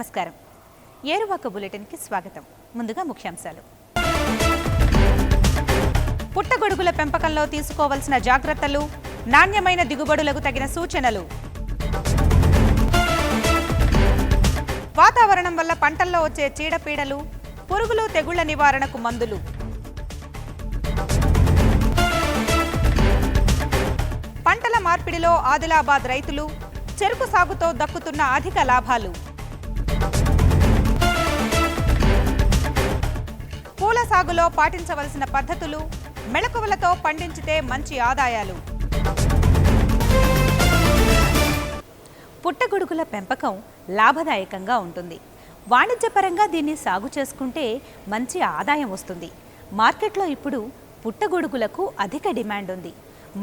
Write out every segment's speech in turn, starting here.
నమస్కారం. ఏరువాక బులెటిన్కి స్వాగతం. ముందుగా ముఖ్యాంశాలు. పుట్టగొడుగుల పెంపకంలో తీసుకోవాల్సిన జాగ్రత్తలు, నాణ్యమైన దిగుబడులకు తగిన సూచనలు. వాతావరణం వల్ల పంటల్లో వచ్చే చీడపీడలు, పురుగులు, తెగుళ్ల నివారణకు మందులు. పంటల మార్పిడిలో ఆదిలాబాద్ రైతులు, చెరుకు సాగుతో దక్కుతున్న అధిక లాభాలు. పూల సాగులో పాటించవలసిన పద్ధతులు, మెళకువలతో పండించితే మంచి ఆదాయాలు. పుట్టగొడుగుల పెంపకం లాభదాయకంగా ఉంటుంది. వాణిజ్యపరంగా దీన్ని సాగు చేసుకుంటే మంచి ఆదాయం వస్తుంది. మార్కెట్లో ఇప్పుడు పుట్టగొడుగులకు అధిక డిమాండ్ ఉంది.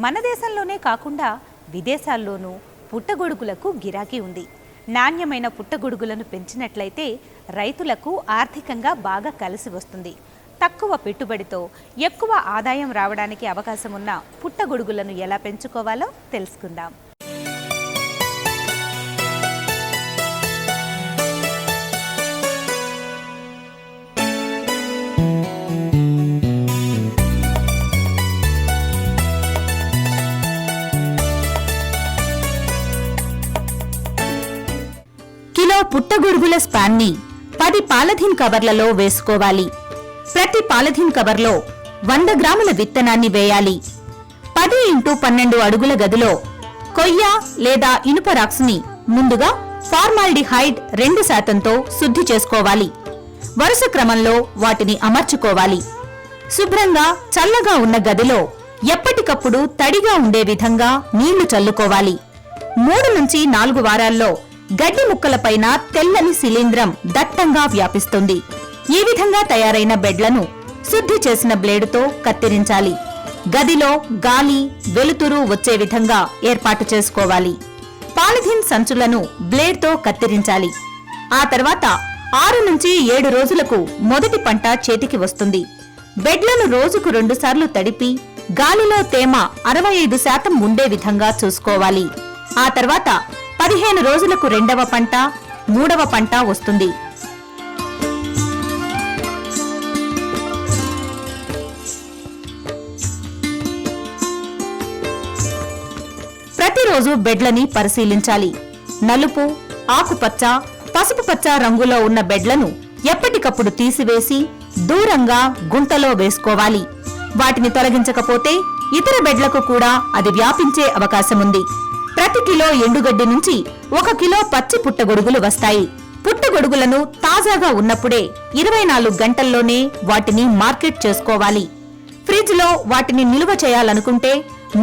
మన దేశంలోనే కాకుండా విదేశాల్లోనూ పుట్టగొడుగులకు గిరాకీ ఉంది. నాణ్యమైన పుట్టగొడుగులను పెంచినట్లయితే రైతులకు ఆర్థికంగా బాగా కలిసి వస్తుంది. తక్కువ పెట్టుబడితో ఎక్కువ ఆదాయం రావడానికి అవకాశం ఉన్న పుట్టగొడుగులను ఎలా పెంచుకోవాలో తెలుసుకుందాం. కిలో పుట్టగొడుగుల స్పాన్ని 10 పాలిథీన్ కవర్లలో వేసుకోవాలి. ప్రతి పాలిథీన్ కవర్లో 100 గ్రాముల విత్తనాన్ని వేయాలి. 10x12 అడుగుల గదిలో కొయ్య లేదా ఇనుప రాక్స్ని ముందుగా ఫార్మాల్డిహైడ్ 2% శుద్ధి చేసుకోవాలి. వరుస క్రమంలో వాటిని అమర్చుకోవాలి. శుభ్రంగా చల్లగా ఉన్న గదిలో ఎప్పటికప్పుడు తడిగా ఉండే విధంగా నీళ్లు చల్లుకోవాలి. 3 నుంచి 4 వారాల్లో గడ్డి ముక్కలపైన తెల్లని శిలీంధ్రం దట్టంగా వ్యాపిస్తుంది. ఈ విధంగా తయారైన బెడ్లను శుద్ధి చేసిన బ్లేడుతో కత్తిరించాలి. గదిలో గాలి, వెలుతురు వచ్చే విధంగా ఏర్పాటు చేసుకోవాలి. పాలిథీన్ సంచులను బ్లేడ్తో కత్తిరించాలి. ఆ తర్వాత 6 నుంచి 7 రోజులకు మొదటి పంట చేతికి వస్తుంది. బెడ్లను రోజుకు 2 సార్లు తడిపి గాలిలో తేమ 65% ఉండే విధంగా చూసుకోవాలి. ఆ తర్వాత 15 రోజులకు 2వ పంట, 3వ పంట వస్తుంది. ప్రతిరోజు బెడ్లని పరిశీలించాలి. నలుపు, ఆకుపచ్చ, పసుపు పచ్చ రంగులో ఉన్న బెడ్లను ఎప్పటికప్పుడు తీసివేసి దూరంగా గుంటలో వేసుకోవాలి. వాటిని తొలగించకపోతే ఇతర బెడ్లకు కూడా అది వ్యాపించే అవకాశముంది. ప్రతి కిలో ఎండుగడ్డి నుంచి 1 కిలో పచ్చి పుట్టగొడుగులు వస్తాయి. పుట్టగొడుగులను తాజాగా ఉన్నప్పుడే 24 గంటల్లోనే వాటిని మార్కెట్ చేసుకోవాలి. ఫ్రిడ్జ్ లో వాటిని నిల్వ చేయాలనుకుంటే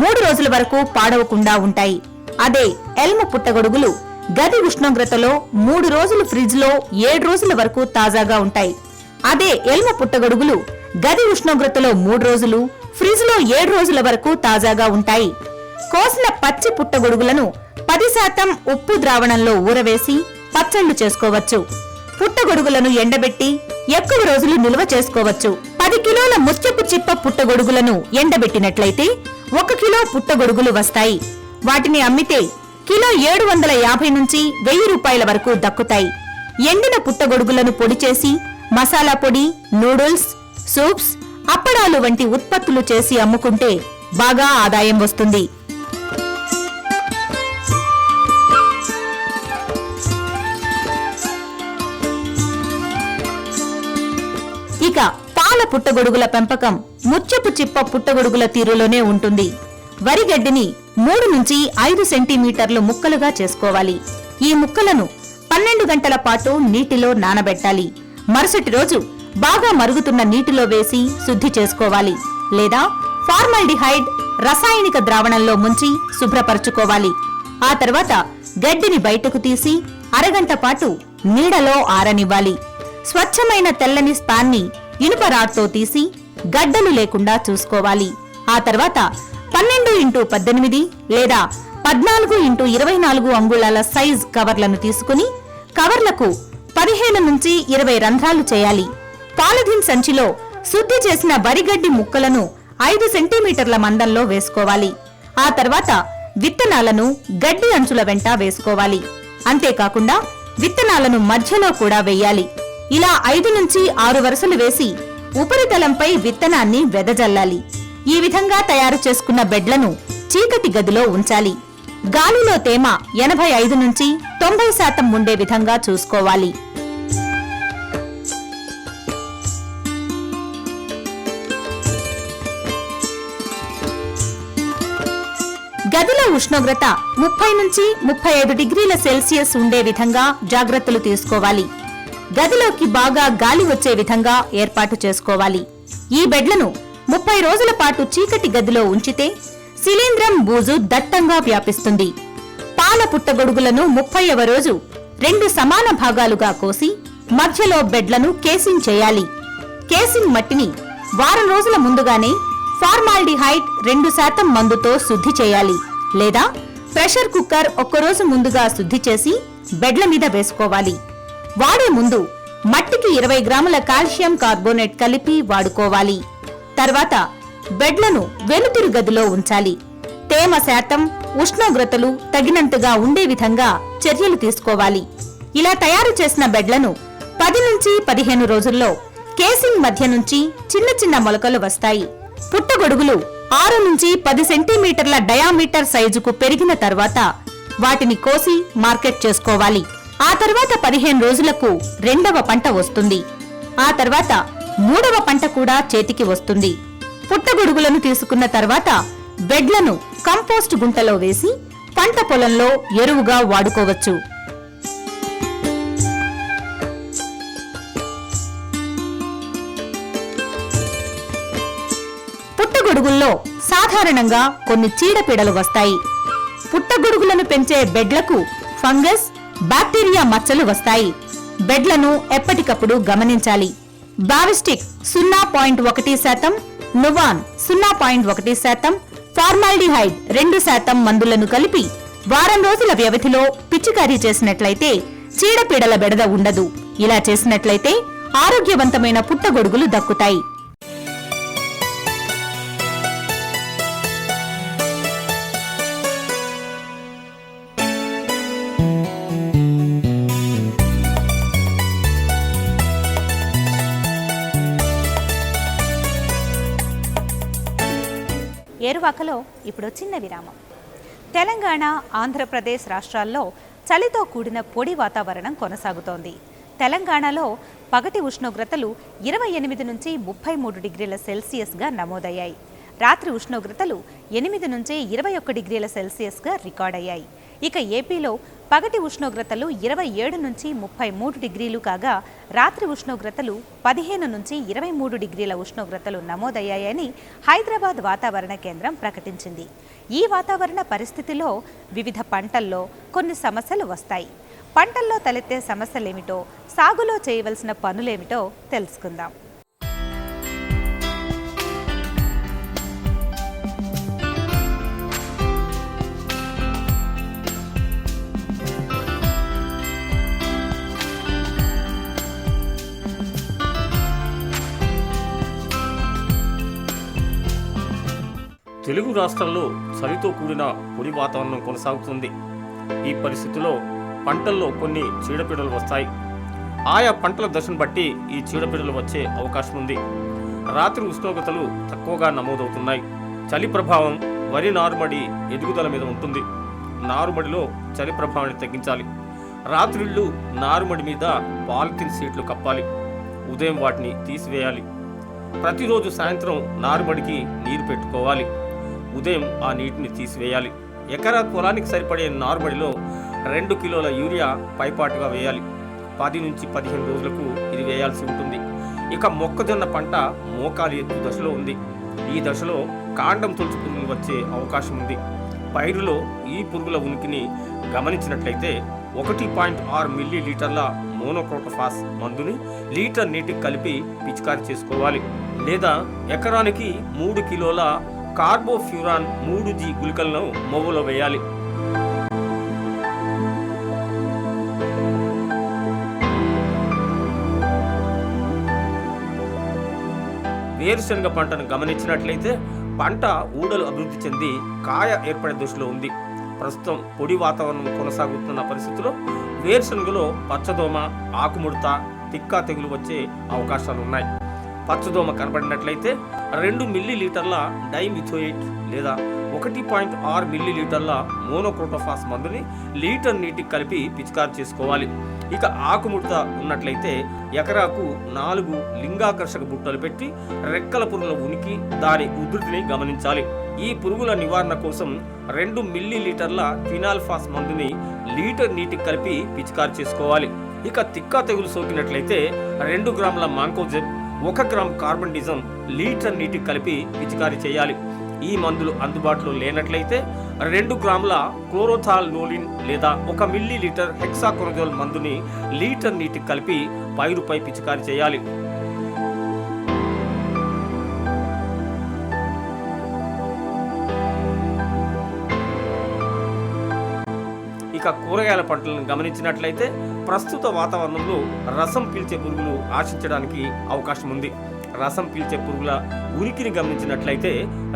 3 రోజుల వరకు పాడవకుండా ఉంటాయి. అదే ఎల్మ్ పుట్టగొడుగులు గది ఉష్ణోగ్రతలో 3 రోజులు, ఫ్రిడ్జ్ లో 7 రోజుల వరకు తాజాగా ఉంటాయి. అదే ఎల్మ్ పుట్టగొడుగులు గది ఉష్ణోగ్రతలో 3 రోజులు, ఫ్రిడ్జ్ లో 7 రోజుల వరకు తాజాగా ఉంటాయి. కోసిన పచ్చి పుట్టగొడుగులను 10% ఉప్పు ద్రావణంలో ఊరవేసి పచ్చళ్లు చేసుకోవచ్చు. పుట్టగొడుగులను ఎండబెట్టి ఎక్కువ రోజులు నిల్వ చేసుకోవచ్చు. 10 కిలోల ముత్యపు చిప్ప పుట్టగొడుగులను ఎండబెట్టినట్లయితే 1 కిలో పుట్టగొడుగులు వస్తాయి. వాటిని అమ్మితే కిలో 750 నుంచి 1000 రూపాయల వరకు దక్కుతాయి. ఎండిన పుట్టగొడుగులను పొడి చేసి మసాలా పొడి, నూడిల్స్, సూప్స్, అప్పడాలు వంటి ఉత్పత్తులు చేసి అమ్ముకుంటే బాగా ఆదాయం వస్తుంది. ఇక పాల పుట్టగొడుగుల పెంపకం ముత్యపు చిప్ప పుట్టగొడుగుల తీరులోనే ఉంటుంది. వరిగడ్డిని 3 నుంచి 5 సెంటీమీటర్లు ముక్కలుగా చేసుకోవాలి. ఈ ముక్కలను 12 గంటల పాటు నీటిలో నానబెట్టాలి. మరుసటి రోజు బాగా మరుగుతున్న నీటిలో వేసి శుద్ధి చేసుకోవాలి. లేదా ఫార్మాల్డిహైడ్ రసాయనిక ద్రావణంలో ముంచి శుభ్రపరచుకోవాలి. ఆ తర్వాత గడ్డిని బయటకు తీసి అరగంట పాటు నీడలో ఆరనివ్వాలి. స్వచ్ఛమైన తెల్లని స్పాన్ని ఇనుప రాడ్తో తీసి గడ్డలు లేకుండా చూసుకోవాలి. ఆ తర్వాత 12x18 లేదా 14x24 అంగుళాల సైజ్ కవర్లను తీసుకుని కవర్లకు 15 నుంచి 20 రంధ్రాలు చేయాలి. పాలిథీన్ సంచిలో శుద్ధి చేసిన వరిగడ్డి ముక్కలను 5 సెంటీమీటర్ల మందంలో వేసుకోవాలి. ఆ తర్వాత విత్తనాలను గడ్డి అంచుల వెంట వేసుకోవాలి. అంతేకాకుండా విత్తనాలను మధ్యలో కూడా వెయ్యాలి. ఇలా 5 నుంచి 6 వరుసలు వేసి ఉపరితలంపై విత్తనాన్ని వెదజల్లాలి. ఈ విధంగా తయారు చేసుకున్న బెడ్లను చీకటి గదిలో ఉంచాలి. గాలిలో తేమ 85 నుంచి 90% ఉండే విధంగా చూసుకోవాలి. గదిలో ఉష్ణోగ్రత 30 నుంచి 35 డిగ్రీల సెల్సియస్ ఉండే విధంగా జాగ్రత్తలు తీసుకోవాలి. గదిలోకి బాగా గాలి వచ్చే విధంగా ఏర్పాటు చేసుకోవాలి. ఈ బెడ్లను 30 రోజుల పాటు చీకటి గదిలో ఉంచితే శిలీంధ్రం బూజు దట్టంగా వ్యాపిస్తుంది. పాల పుట్టగొడుగులను 30వ రోజు 2 సమాన భాగాలుగా కోసి మధ్యలో బెడ్లను కేసింగ్ చేయాలి. కేసింగ్ మట్టిని వారం రోజుల ముందుగానే ఫార్మాల్డిహైడ్ 2% మందుతో శుద్ధి చేయాలి. లేదా ప్రెషర్ కుక్కర్ 1 రోజు ముందుగా శుద్ధి చేసి బెడ్ల మీద వేసుకోవాలి. వాడే ముందు మట్టికి 20 గ్రాముల కాల్షియం కార్బోనేట్ కలిపి వాడుకోవాలి. తర్వాత బెడ్లను వెలుతురు గదిలో ఉంచాలి. తేమ శాతం, ఉష్ణోగ్రతలు తగినంతగా ఉండే విధంగా చర్యలు తీసుకోవాలి. ఇలా తయారు చేసిన బెడ్లను 10 నుంచి 15 రోజుల్లో కేసింగ్ మధ్య నుంచి చిన్న చిన్న మొలకలు వస్తాయి. పుట్టగొడుగులు 6 నుంచి 10 సెంటీమీటర్ల డయామీటర్ సైజుకు పెరిగిన తర్వాత వాటిని కోసి మార్కెట్ చేసుకోవాలి. ఆ తర్వాత 15 రోజులకు 2వ పంట వస్తుంది. ఆ తర్వాత 3వ పంట కూడా చేతికి వస్తుంది. పుట్టగొడుగులను తీసుకున్న తర్వాత బెడ్లను కంపోస్ట్ గుంటలో వేసి పంట పొలంలో ఎరువుగా వాడుకోవచ్చు. పుట్టగొడుగుల్లో సాధారణంగా కొన్ని చీడపీడలు వస్తాయి. పుట్టగొడుగులను పెంచే బెడ్లకు ఫంగస్, బ్యాక్టీరియా మచ్చలు వస్తాయి. బెడ్లను ఎప్పటికప్పుడు గమనించాలి. బావిస్టిక్ 0.1%, నువాన్ 0.1%, ఫార్మాల్డిహైడ్ 2% మందులను కలిపి వారం రోజుల వ్యవధిలో పిచికారీ చేసినట్లయితే చీడపీడల బెడద ఉండదు. ఇలా చేసినట్లయితే ఆరోగ్యవంతమైన పుట్టగొడుగులు దక్కుతాయి. ఏరువాకలో ఇప్పుడు చిన్న విరామం. తెలంగాణ, ఆంధ్రప్రదేశ్ రాష్ట్రాల్లో చలితో కూడిన పొడి వాతావరణం కొనసాగుతోంది. తెలంగాణలో పగటి ఉష్ణోగ్రతలు 28 నుంచి 33 డిగ్రీల సెల్సియస్గా నమోదయ్యాయి. రాత్రి ఉష్ణోగ్రతలు 8 నుంచి 21 డిగ్రీల సెల్సియస్గా రికార్డయ్యాయి. ఇక ఏపీలో పగటి ఉష్ణోగ్రతలు 27 నుంచి 33 డిగ్రీలు కాగా రాత్రి ఉష్ణోగ్రతలు 15 నుంచి 23 డిగ్రీల ఉష్ణోగ్రతలు నమోదయ్యాయని హైదరాబాద్ వాతావరణ కేంద్రం ప్రకటించింది. ఈ వాతావరణ పరిస్థితిలో వివిధ పంటల్లో కొన్ని సమస్యలు వస్తాయి. పంటల్లో తలెత్తే సమస్యలేమిటో, సాగులో చేయవలసిన పనులేమిటో తెలుసుకుందాం. తెలుగు రాష్ట్రాల్లో చలితో కూడిన పొడి వాతావరణం కొనసాగుతుంది. ఈ పరిస్థితిలో పంటల్లో కొన్ని చీడపీడలు వస్తాయి. ఆయా పంటల దశను బట్టి ఈ చీడపీడలు వచ్చే అవకాశం ఉంది. రాత్రి ఉష్ణోగ్రతలు తక్కువగా నమోదవుతున్నాయి. చలి ప్రభావం వరి నారుమడి ఎదుగుదల మీద ఉంటుంది. నారుమడిలో చలి ప్రభావాన్ని తగ్గించాలి. రాత్రిళ్ళు నారుమడి మీద పాలిథిన్ షీట్లు కప్పాలి. ఉదయం వాటిని తీసివేయాలి. ప్రతిరోజు సాయంత్రం నారుమడికి నీరు పెట్టుకోవాలి. ఉదయం ఆ నీటిని తీసివేయాలి. ఎకరా పొలానికి సరిపడే నారుమడిలో 2 కిలోల యూరియా పైపాటుగా వేయాలి. 10 నుంచి 15 రోజులకు ఇది వేయాల్సి ఉంటుంది. ఇక మొక్కజొన్న పంట మోకాలి ఎత్తు దశలో ఉంది. ఈ దశలో కాండం తొలుచు పురుగులు వచ్చే అవకాశం ఉంది. పైరులో ఈ పురుగుల ఉనికిని గమనించినట్లయితే 1.6 మిల్లీలీటర్ల మోనోక్రోటోఫాస్ మందుని లీటర్ నీటికి కలిపి పిచికారీ చేసుకోవాలి. లేదా ఎకరానికి 3 కిలోల కార్బోఫ్యూరాన్ 3G గుళికలను మొవ్వలో వేయాలి. వేరుశనగ పంటను గమనించినట్లయితే పంట ఊడలు అభివృద్ధి చెంది కాయ ఏర్పడే దశలో ఉంది. ప్రస్తుతం పొడి వాతావరణం కొనసాగుతున్న పరిస్థితిలో వేరుశనగలో పచ్చదోమ, ఆకుముడత, తిక్కా తెగులు వచ్చే అవకాశాలు ఉన్నాయి. పచ్చదోమ కనబడినట్లయితే 2 మిల్లీలీటర్ల డైమిథోయేట్ లేదా 1.6 మిల్లీలీటర్ల మోనోక్రోటోఫాస్ మందుని లీటర్ నీటికి కలిపి పిచికారి చేసుకోవాలి. ఇక ఆకుముడత ఉన్నట్లయితే ఎకరాకు 4 లింగాకర్షక బుట్టలు పెట్టి రెక్కల పురుగుల ఉనికి, దాని ఉధృతిని గమనించాలి. ఈ పురుగుల నివారణ కోసం 2 మిల్లీలీటర్ల ఫినాల్ఫాస్ మందుని లీటర్ నీటికి కలిపి పిచికారి చేసుకోవాలి. ఇక తిక్కా తెగులు సోకినట్లయితే 2 గ్రాముల మాంకోజెబ్, 1 గ్రామ్ కార్బండిజం లీటర్ నీటికి కలిపి పిచికారి చేయాలి. ఈ మందులు అందుబాటులో లేనట్లయితే 2 గ్రాముల క్లోరోథాల్నోలిన్ లేదా 1 మిల్లీలీటర్ హెక్సాకొనజోల్ మందుని లీటర్ నీటికి కలిపి పైరుపై పిచికారి చేయాలి. ఇక కూరగాయల పంటలను గమనించినట్లయితే ప్రస్తుత వాతావరణంలో రసం పీల్చే పురుగులు ఆశించడానికి అవకాశం ఉంది. రసం పీల్చే పురుగుల ఉనికిని గమనించినట్లయితే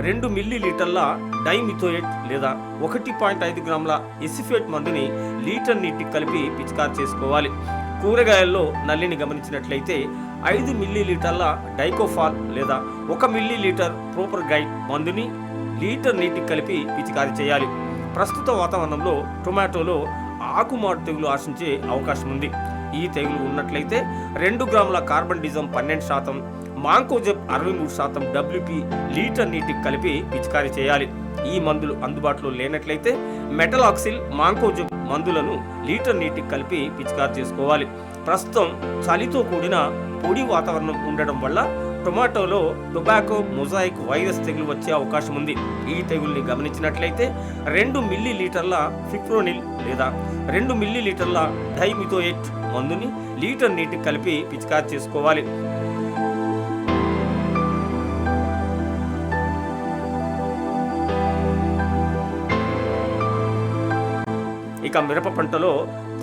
2 మిల్లీలీటర్ల డైమిథోయేట్ లేదా 1.5 గ్రాముల ఎసిఫేట్ మందుని లీటర్ నీటికి కలిపి పిచికారి చేసుకోవాలి. కూరగాయల్లో నల్లిని గమనించినట్లయితే 5 మిల్లీలీటర్ల డైకోఫాల్ లేదా 1 మిల్లీలీటర్ ప్రోపర్గైడ్ మందుని లీటర్ నీటికి కలిపి పిచికారి చేయాలి. ప్రస్తుత వాతావరణంలో టొమాటోలో ఆకుమాడు తెగులు ఆశించే అవకాశం ఉంది. ఈ తెగులు ఉన్నట్లయితే 2 గ్రాముల కార్బండిజం 12%, మాంకోజెబ్ 63% WP లీటర్ నీటికి కలిపి పిచికారి చేయాలి. ఈ మందులు అందుబాటులో లేనట్లయితే మెటలాక్సిల్, మాంకోజెబ్ మందులను లీటర్ నీటికి కలిపి పిచికారి చేసుకోవాలి. ప్రస్తుతం చలితో కూడిన పొడి వాతావరణం ఉండడం వల్ల టొమాటోలో టొబాకో మొజాయిక్ వైరస్ తెగులు వచ్చే అవకాశం ఉంది. ఈ తెగుల్ని గమనించినట్లయితే 2 మిల్లీలీటర్ల ఫిప్రోనిల్ లేదా 2 మిల్లీలీటర్ల డైమిథోయేట్ మందుని లీటర్ నీటికి కలిపి పిచికారి చేసుకోవాలి. ఇక మిరప పంటలో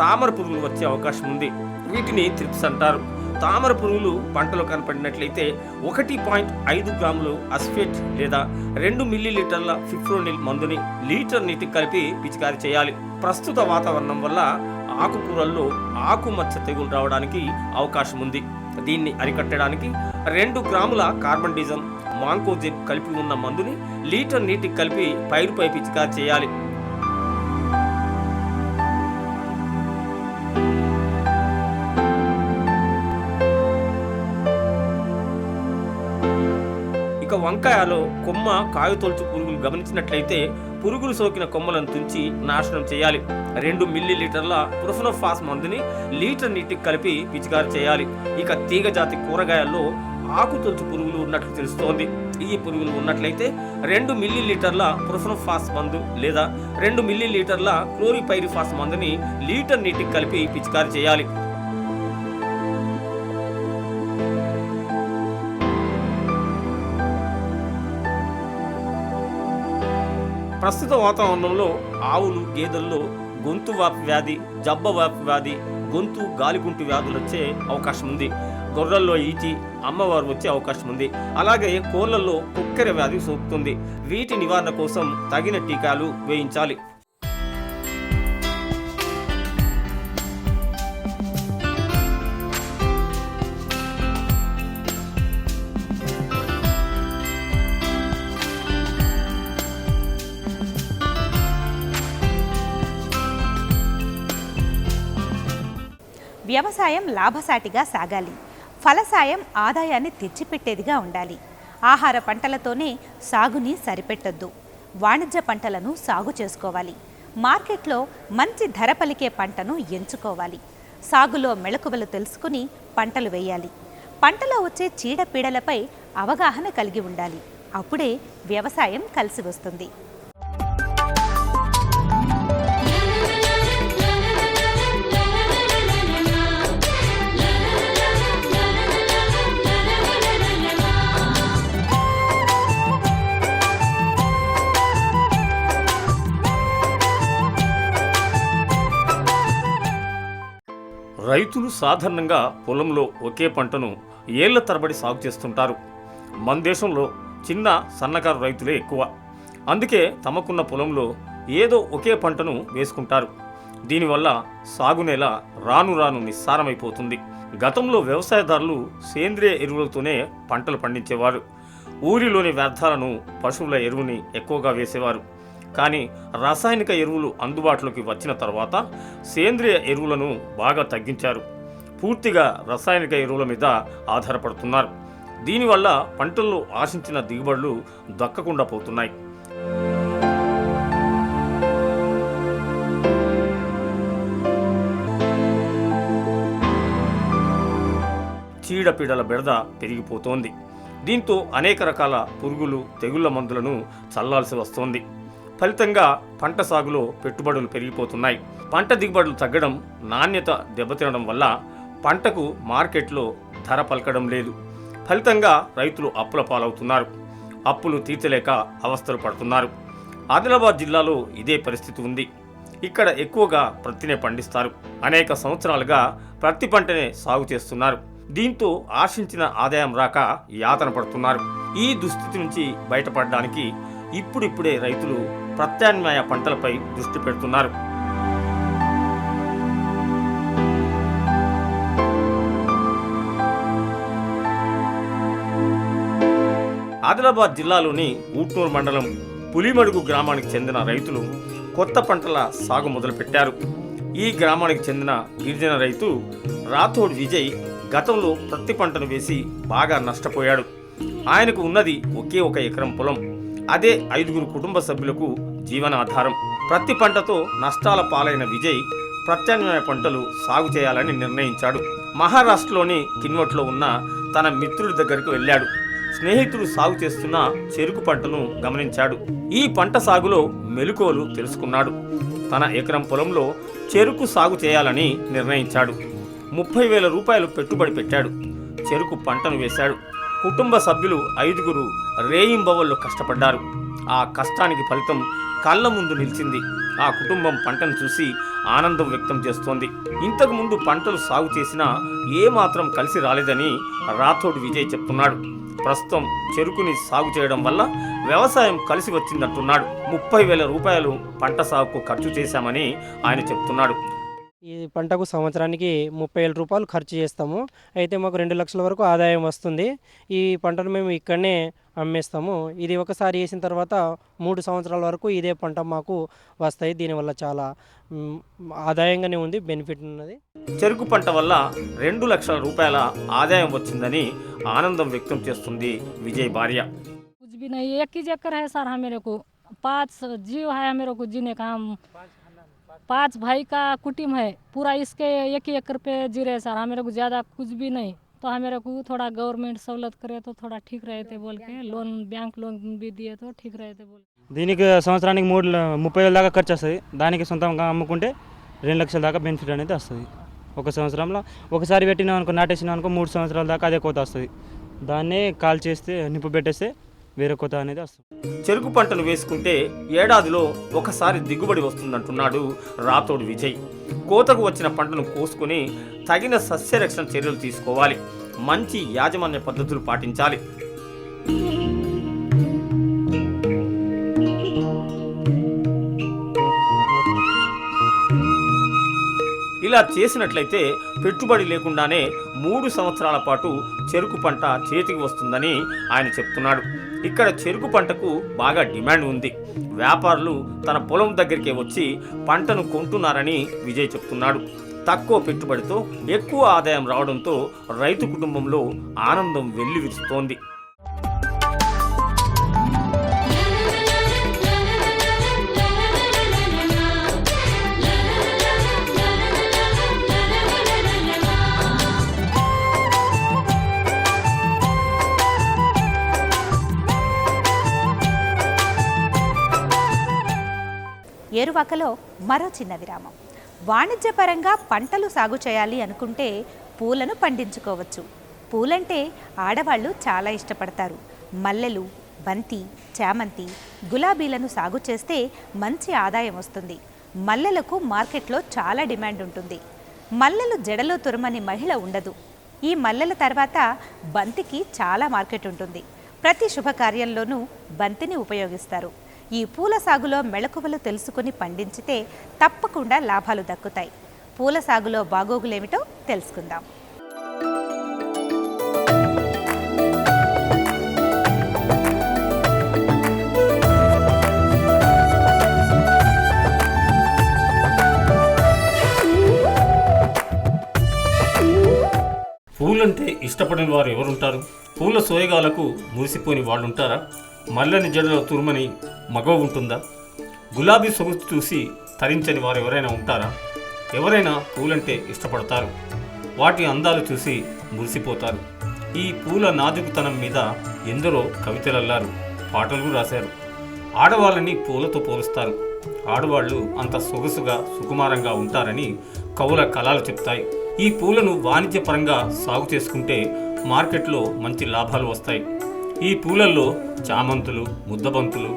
తామర పురుగులు వచ్చే అవకాశం ఉంది. వీటిని త్రిప్స్ అంటారు. తామర పురుగులు పంటలో కనపడినట్లయితే 1.5 గ్రాములు అస్ఫేట్ లేదా 2 మిల్లీలీటర్ల ఫిప్రోనిల్ మందుని లీటర్ నీటికి కలిపి పిచికారి చేయాలి. ప్రస్తుత వాతావరణం వల్ల ఆకుకూరల్లో ఆకుమచ్చ తెగులు రావడానికి అవకాశం ఉంది. దీన్ని అరికట్టడానికి 2 గ్రాముల కార్బండిజం, మాంకోజెబ్ కలిపి ఉన్న మందుని లీటర్ నీటికి కలిపి పైరుపై పిచికారి చేయాలి. ఇక వంకాయలో కొమ్మ కాయతొలుచు పురుగులు గమనించినట్లయితే పురుగులు సోకిన కొమ్మలను తుంచి నాశనం చేయాలి. 2 మిల్లీలీటర్ల ప్రొఫెనోఫాస్ మందుని లీటర్ నీటికి కలిపి పిచికారి చేయాలి. ఇక తీగ జాతి కూరగాయల్లో ఆకుతొలుచు పురుగులు ఉన్నట్లు తెలుస్తోంది. ఈ పురుగులు ఉన్నట్లయితే 2 మిల్లీలీటర్ల ప్రొఫెనోఫాస్ మందు లేదా 2 మిల్లీలీటర్ల క్లోరిపైరిఫాస్ మందుని లీటర్ నీటికి కలిపి పిచికారి చేయాలి. ప్రస్తుత వాతావరణంలో ఆవులు, గేదెల్లో గొంతు వాపు వ్యాధి, జబ్బ వాపు వ్యాధి, గొంతు గాలిగుంటు వ్యాధులు వచ్చే అవకాశం ఉంది. గొర్రెల్లో ఈటి, అమ్మవారు వచ్చే అవకాశం ఉంది. అలాగే కోళ్లలో కుక్కెర వ్యాధి సోకుతుంది. వీటి నివారణ కోసం తగిన టీకాలు వేయించాలి. వ్యవసాయం లాభసాటిగా సాగాలి. ఫలసాయం ఆదాయాన్ని తెచ్చిపెట్టేదిగా ఉండాలి. ఆహార పంటలతోనే సాగుని సరిపెట్టొద్దు. వాణిజ్య పంటలను సాగు చేసుకోవాలి. మార్కెట్లో మంచి ధర పలికే పంటను ఎంచుకోవాలి. సాగులో మెళకువలు తెలుసుకుని పంటలు వేయాలి. పంటలో వచ్చే చీడపీడలపై అవగాహన కలిగి ఉండాలి. అప్పుడే వ్యవసాయం కలిసి వస్తుంది. రైతులు సాధారణంగా పొలంలో ఒకే పంటను ఏళ్ల తరబడి సాగు చేస్తుంటారు. మన దేశంలో చిన్న సన్నకారు రైతులే ఎక్కువ. అందుకే తమకున్న పొలంలో ఏదో ఒకే పంటను వేసుకుంటారు. దీనివల్ల సాగునేల రాను రాను నిస్సారమైపోతుంది. గతంలో వ్యవసాయదారులు సేంద్రియ ఎరువులతోనే పంటలు పండించేవారు. ఊరిలోని వ్యర్థాలను పశువుల ఎరువుని ఎక్కువగా వేసేవారు. కానీ రసాయనిక ఎరువులు అందుబాటులోకి వచ్చిన తర్వాత సేంద్రియ ఎరువులను బాగా తగ్గించారు. పూర్తిగా రసాయనిక ఎరువుల మీద ఆధారపడుతున్నారు. దీనివల్ల పంటల్లో ఆశించిన దిగుబడులు దక్కకుండా పోతున్నాయి. చీడపీడల బెడద పెరిగిపోతోంది. దీంతో అనేక రకాల పురుగులు, తెగుళ్ల మందులను చల్లాల్సి వస్తోంది. ఫలితంగా పంట సాగులో పెట్టుబడులు పెరిగిపోతున్నాయి. పంట దిగుబడులు తగ్గడం, నాణ్యత దెబ్బతినడం వల్ల పంటకు మార్కెట్లో ధర పలకడం లేదు. ఫలితంగా రైతులు అప్పుల పాలవుతున్నారు. అప్పులు తీర్చలేక అవస్థలు పడుతున్నారు. ఆదిలాబాద్ జిల్లాలో ఇదే పరిస్థితి ఉంది. ఇక్కడ ఎక్కువగా ప్రత్తినే పండిస్తారు. అనేక సంవత్సరాలుగా ప్రత్తి పంటనే సాగు చేస్తున్నారు. దీంతో ఆశించిన ఆదాయం రాక యాతన పడుతున్నారు. ఈ దుస్థితి నుంచి బయటపడడానికి ఇప్పుడిప్పుడే రైతులు ప్రత్యామ్నాయ పంటలపై దృష్టి పెడుతున్నారు. ఆదిలాబాద్ జిల్లాలోని ఊట్నూరు మండలం పులిమడుగు గ్రామానికి చెందిన రైతులు కొత్త పంటల సాగు మొదలుపెట్టారు. ఈ గ్రామానికి చెందిన గిరిజన రైతు రాథోడ్ విజయ్ గతంలో ప్రత్తి పంటను వేసి బాగా నష్టపోయాడు. ఆయనకు ఉన్నది ఒకే ఒక ఎకరం పొలం. అదే 5 కుటుంబ సభ్యులకు జీవనాధారం. ప్రత్తి పంటతో నష్టాల పాలైన విజయ్ ప్రత్యామ్నాయ పంటలు సాగు చేయాలని నిర్ణయించాడు. మహారాష్ట్రలోని కిన్వట్లో ఉన్న తన మిత్రుడి దగ్గరికి వెళ్ళాడు. స్నేహితుడు సాగు చేస్తున్న చెరుకు పంటను గమనించాడు. ఈ పంట సాగులో మెలకువలు తెలుసుకున్నాడు. తన ఎకరం పొలంలో చెరుకు సాగు చేయాలని నిర్ణయించాడు. 30,000 రూపాయలు పెట్టుబడి పెట్టాడు. చెరుకు పంటను వేశాడు. కుటుంబ సభ్యులు 5 రేయింబవళ్ళు కష్టపడ్డారు. ఆ కష్టానికి ఫలితం కళ్ళ ముందు నిలిచింది. ఆ కుటుంబం పంటను చూసి ఆనందం వ్యక్తం చేస్తోంది. ఇంతకు ముందు పంటలు సాగు చేసినా ఏమాత్రం కలిసి రాలేదని రాథోడ్ విజయ్ చెప్తున్నాడు. ప్రస్తుతం చెరుకుని సాగు చేయడం వల్ల వ్యవసాయం కలిసి వచ్చిందంటున్నాడు. 30,000 రూపాయలు పంట సాగుకు ఖర్చు చేశామని ఆయన చెప్తున్నాడు. ఈ పంటకు సంవత్సరానికి 30,000 రూపాయలు ఖర్చు చేస్తాము. అయితే మాకు 2 లక్షల వరకు ఆదాయం వస్తుంది. ఈ పంటను మేము ఇక్కడనే అమ్మేస్తాము. ఇది ఒకసారి వేసిన తర్వాత 3 సంవత్సరాల వరకు ఇదే పంట మాకు వస్తాయి. దీనివల్ల చాలా ఆదాయంగానే ఉంది, బెనిఫిట్ ఉన్నది. చెరుకు పంట వల్ల 2 లక్షల రూపాయల ఆదాయం వచ్చిందని ఆనందం వ్యక్తం చేస్తుంది విజయ్ భార్య. कुछ भी नहीं, एक ही चक्कर है सर। हाँ, मेरे को 5 जीव है, मेरे को जीने का। हम 5 भाई का कुटुंब है पूरा, इसके 1 एकड़ पे जी रहे सर। हाँ, मेरे को ज़्यादा कुछ भी नहीं, तो हाँ मेरे को थोड़ा गवर्नमेंट सहूलत करे तो थोड़ा ठीक रहते बोल के लोन, बैंक लोन भी दिए तो ठीक रहते बोल. దీనికి సంవత్సరానికి 30,000 దాకా ఖర్చు వస్తుంది. దానికి సొంతంగా అమ్ముకుంటే 2 లక్షల దాకా బెనిఫిట్ అనేది వస్తుంది. ఒక సంవత్సరంలో ఒకసారి పెట్టినాం అనుకో, నాటేసినాం అనుకో, 3 సంవత్సరాల దాకా అదే కోత వస్తుంది. దాన్నే కాల్ చేస్తే నిప్పు పెట్టేస్తే వేరే కోత అనేది వస్తుంది. చెరుకు పంటను వేసుకుంటే ఏడాదిలో ఒకసారి దిగుబడి వస్తుందంటున్నాడు రాథోడ్ విజయ్. కోతకు వచ్చిన పంటను కోసుకుని తగిన సస్యరక్షణ చర్యలు తీసుకోవాలి. మంచి యాజమాన్య పద్ధతులు పాటించాలి. ఇలా చేసినట్లయితే పెట్టుబడి లేకుండానే 3 సంవత్సరాల పాటు చెరుకు పంట చేతికి వస్తుందని ఆయన చెప్తున్నాడు. ఇక్కడ చెరుకు పంటకు బాగా డిమాండ్ ఉంది. వ్యాపారులు తన పొలం దగ్గరికే వచ్చి పంటను కొంటున్నారని విజయ్ చెప్తున్నాడు. తక్కువ పెట్టుబడితో ఎక్కువ ఆదాయం రావడంతో రైతు కుటుంబంలో ఆనందం వెల్లివిరుస్తోంది. ఏరువాకలో మరో చిన్న విరామం. వాణిజ్యపరంగా పంటలు సాగు చేయాలి అనుకుంటే పూలను పండించుకోవచ్చు. పూలంటే ఆడవాళ్ళు చాలా ఇష్టపడతారు. మల్లెలు, బంతి, చామంతి, గులాబీలను సాగు చేస్తే మంచి ఆదాయం వస్తుంది. మల్లెలకు మార్కెట్లో చాలా డిమాండ్ ఉంటుంది. మల్లెలు జడలో తురమని మహిళ ఉండదు. ఈ మల్లెల తర్వాత బంతికి చాలా మార్కెట్ ఉంటుంది. ప్రతి శుభకార్యంలోనూ బంతిని ఉపయోగిస్తారు. ఈ పూల సాగులో మెళకువలు తెలుసుకుని పండించితే తప్పకుండా లాభాలు దక్కుతాయి. పూల సాగులో బాగోగులేమిటో తెలుసుకుందాం. పూలంటే ఇష్టపడిన వారు ఎవరుంటారు? పూల సోయగాలకు మురిసిపోని వాళ్ళుంటారా? మల్లని జడలో తురుమని మగవ ఉంటుందా? గులాబీ సొగసు చూసి తరించని వారు ఎవరైనా ఉంటారా? ఎవరైనా పూలంటే ఇష్టపడతారు. వాటి అందాలు చూసి మురిసిపోతారు. ఈ పూల నాజుకుతనం మీద ఎందరో కవితలల్లారు, పాటలు రాశారు. ఆడవాళ్ళని పూలతో పోలుస్తారు. ఆడవాళ్ళు అంత సొగసుగా సుకుమారంగా ఉంటారని కవుల కళలు చెప్తాయి. ఈ పూలను వాణిజ్యపరంగా సాగు చేసుకుంటే మార్కెట్లో మంచి లాభాలు వస్తాయి. ఈ పూలల్లో చామంతులు, ముద్దబంతులు,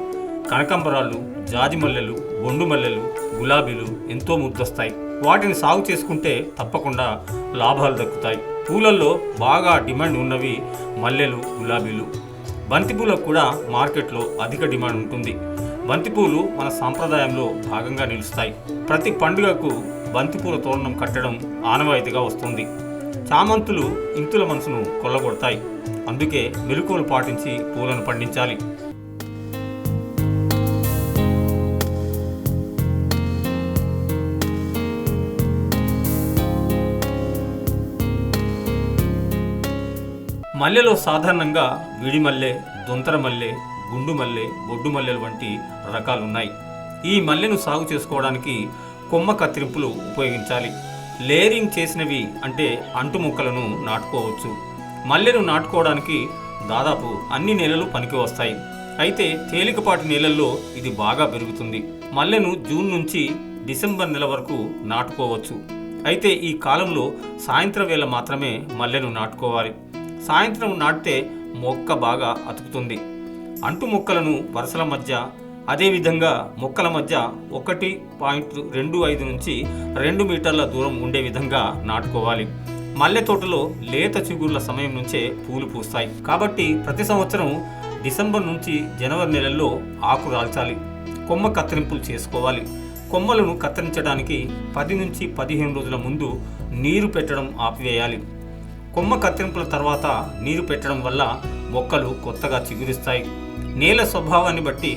కనకాంబరాలు, జాజిమల్లెలు, బొండు మల్లెలు, గులాబీలు ఎంతో ముద్దొస్తాయి. వాటిని సాగు చేసుకుంటే తప్పకుండా లాభాలు దక్కుతాయి. పూలల్లో బాగా డిమాండ్ ఉన్నవి మల్లెలు, గులాబీలు. బంతిపూలకు కూడా మార్కెట్లో అధిక డిమాండ్ ఉంటుంది. బంతిపూలు మన సాంప్రదాయంలో భాగంగా నిలుస్తాయి. ప్రతి పండుగకు బంతిపూల తోరణం కట్టడం ఆనవాయితీగా వస్తుంది. చామంతులు ఇంతుల మనసును కొల్లగొడతాయి. అందుకే మెలకువలు పాటించి పూలను పండించాలి. మల్లెలో సాధారణంగా విడిమల్లె, దొంతర మల్లె, గుండు మల్లె, బొడ్డు మల్లెలు వంటి రకాలున్నాయి. ఈ మల్లెను సాగు చేసుకోవడానికి కొమ్మ కత్తిరింపులు ఉపయోగించాలి. లేయరింగ్ చేసినవి అంటే అంటు మొక్కలను నాటుకోవచ్చు. మల్లెను నాటుకోవడానికి దాదాపు అన్ని నేలలు పనికి వస్తాయి. అయితే తేలికపాటి నేలల్లో ఇది బాగా పెరుగుతుంది. మల్లెను జూన్ నుంచి డిసెంబర్ నెల వరకు నాటుకోవచ్చు. అయితే ఈ కాలంలో సాయంత్రం వేళ మాత్రమే మల్లెను నాటుకోవాలి. సాయంత్రం నాటితే మొక్క బాగా అతుకుతుంది. అంటు మొక్కలను వరుసల మధ్య, అదేవిధంగా మొక్కల మధ్య 1.25 నుంచి 2 మీటర్ల దూరం ఉండే విధంగా నాటుకోవాలి. మల్లె తోటలో లేత చిగుర్ల సమయం నుంచే పూలు పూస్తాయి. కాబట్టి ప్రతి సంవత్సరం డిసెంబర్ నుంచి జనవరి నెలల్లో ఆకు రాల్చాలి. కొమ్మ కత్తిరింపులు చేసుకోవాలి. కొమ్మలను కత్తిరించడానికి 10 నుంచి 15 రోజుల ముందు నీరు పెట్టడం ఆపివేయాలి. కొమ్మ కత్తిరింపుల తర్వాత నీరు పెట్టడం వల్ల మొక్కలు కొత్తగా చిగురిస్తాయి. నేల స్వభావాన్ని బట్టి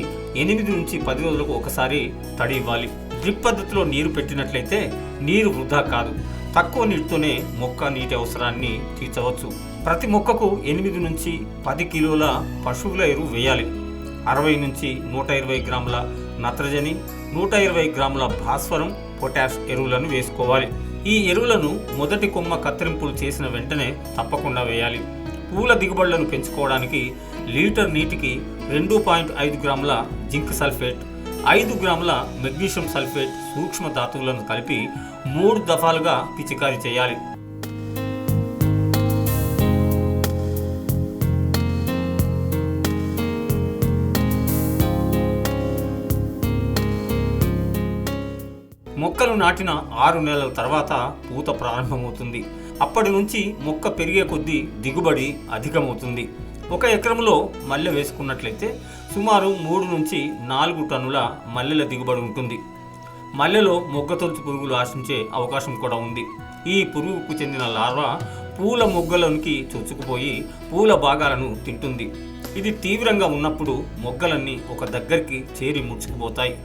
8 నుంచి 10 రోజులకు ఒకసారి తడి ఇవ్వాలి. డ్రిప్ పద్ధతిలో నీరు పెట్టినట్లయితే నీరు వృధా కాదు. తక్కువ నీటితోనే మొక్క నీటి అవసరాన్ని తీర్చవచ్చు. ప్రతి మొక్కకు 8 నుంచి 10 కిలోల పశువుల ఎరువు వేయాలి. 60 నుంచి 120 గ్రాముల నత్రజని, 120 గ్రాముల భాస్వరం, పొటాష్ ఎరువులను వేసుకోవాలి. ఈ ఎరువులను మొదటి కొమ్మ కత్తిరింపులు చేసిన వెంటనే తప్పకుండా వేయాలి. పూల దిగుబడులను పెంచుకోవడానికి లీటర్ నీటికి 2.5 గ్రాముల జింక్ సల్ఫేట్, 5 గ్రాముల మెగ్నీషియం సల్ఫేట్ సూక్ష్మ ధాతువులను కలిపి 3 దఫాలుగా పిచికారీ చేయాలి. మొక్కలు నాటిన 6 నెలల తర్వాత పూత ప్రారంభమవుతుంది. అప్పటి నుంచి మొక్క పెరిగే కొద్దీ దిగుబడి అధికమవుతుంది. 1 ఎకరంలో మల్లె వేసుకున్నట్లయితే సుమారు 3 నుంచి 4 టన్నుల మల్లెల దిగుబడి ఉంటుంది. మల్లెలో మొగ్గతొలుచు పురుగులు ఆశించే అవకాశం కూడా ఉంది. ఈ పురుగుకు చెందిన లార్వా పూల మొగ్గలోనికి చొచ్చుకుపోయి పూల భాగాలను తింటుంది. ఇది తీవ్రంగా ఉన్నప్పుడు మొగ్గలన్నీ ఒక దగ్గరికి చేరి ముడుచుకుపోతాయి.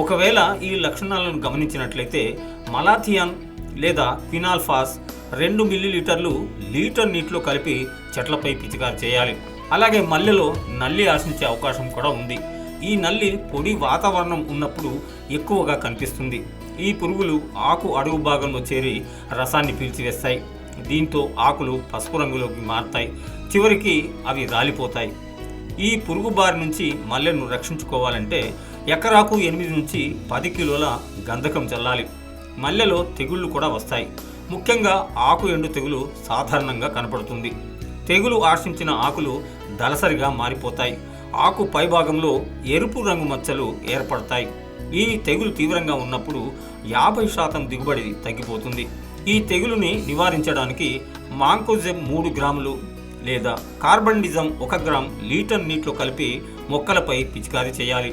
ఒకవేళ ఈ లక్షణాలను గమనించినట్లయితే మలాథియాన్ లేదా క్వినాల్ఫాస్ 2 మిల్లీలీటర్లు లీటర్ నీటిలో కలిపి చెట్లపై పిచికారి చేయాలి. అలాగే మల్లెలో నల్లి ఆశించే అవకాశం కూడా ఉంది. ఈ నల్లి పొడి వాతావరణం ఉన్నప్పుడు ఎక్కువగా కనిపిస్తుంది. ఈ పురుగులు ఆకు అడుగు భాగంలో చేరి రసాన్ని పీల్చివేస్తాయి. దీంతో ఆకులు పసుపు రంగులోకి మారుతాయి. చివరికి అవి రాలిపోతాయి. ఈ పురుగు బారి నుంచి మల్లెను రక్షించుకోవాలంటే ఎకరాకు 8 నుంచి 10 కిలోల గంధకం చల్లాలి. మల్లెలో తెగుళ్ళు కూడా వస్తాయి. ముఖ్యంగా ఆకు ఎండు తెగులు సాధారణంగా కనపడుతుంది. తెగులు ఆశించిన ఆకులు దళసరిగా మారిపోతాయి. ఆకు పైభాగంలో ఎరుపు రంగు మచ్చలు ఏర్పడతాయి. ఈ తెగులు తీవ్రంగా ఉన్నప్పుడు 50% దిగుబడి తగ్గిపోతుంది. ఈ తెగులుని నివారించడానికి మాంకోజెబ్ 3 గ్రాములు లేదా కార్బండిజం 1 గ్రామ్ లీటర్ నీటిలో కలిపి మొక్కలపై పిచికారీ చేయాలి.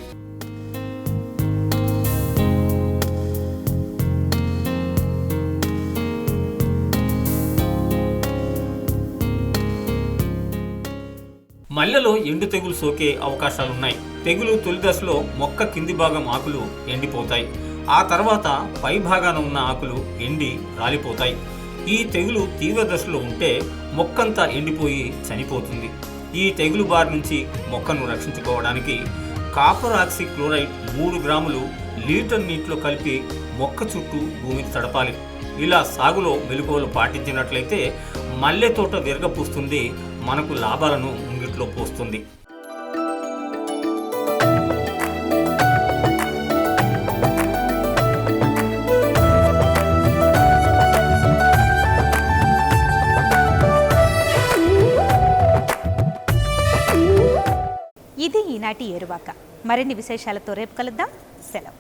మల్లెలో ఎండు తెగులు సోకే అవకాశాలున్నాయి. తెగులు తొలి దశలో మొక్క కింది భాగం ఆకులు ఎండిపోతాయి. ఆ తర్వాత పై భాగాన ఉన్న ఆకులు ఎండి రాలిపోతాయి. ఈ తెగులు తీవ్ర దశలో ఉంటే మొక్కంతా ఎండిపోయి చనిపోతుంది. ఈ తెగులు బారి నుంచి మొక్కను రక్షించుకోవడానికి కాపర్ ఆక్సీ క్లోరైడ్ 3 గ్రాములు లీటర్ నీటిలో కలిపి మొక్క చుట్టూ భూమిని తడపాలి. ఇలా సాగులో మెలకువలు పాటించినట్లయితే మల్లె తోట విరగపూస్తుంది, మనకు లాభాలను ముంగిట్లో పోస్తుంది. ఇది ఈనాటి ఏరువాక. మరిన్ని విశేషాలతో రేపు కలుద్దాం. సెలవు.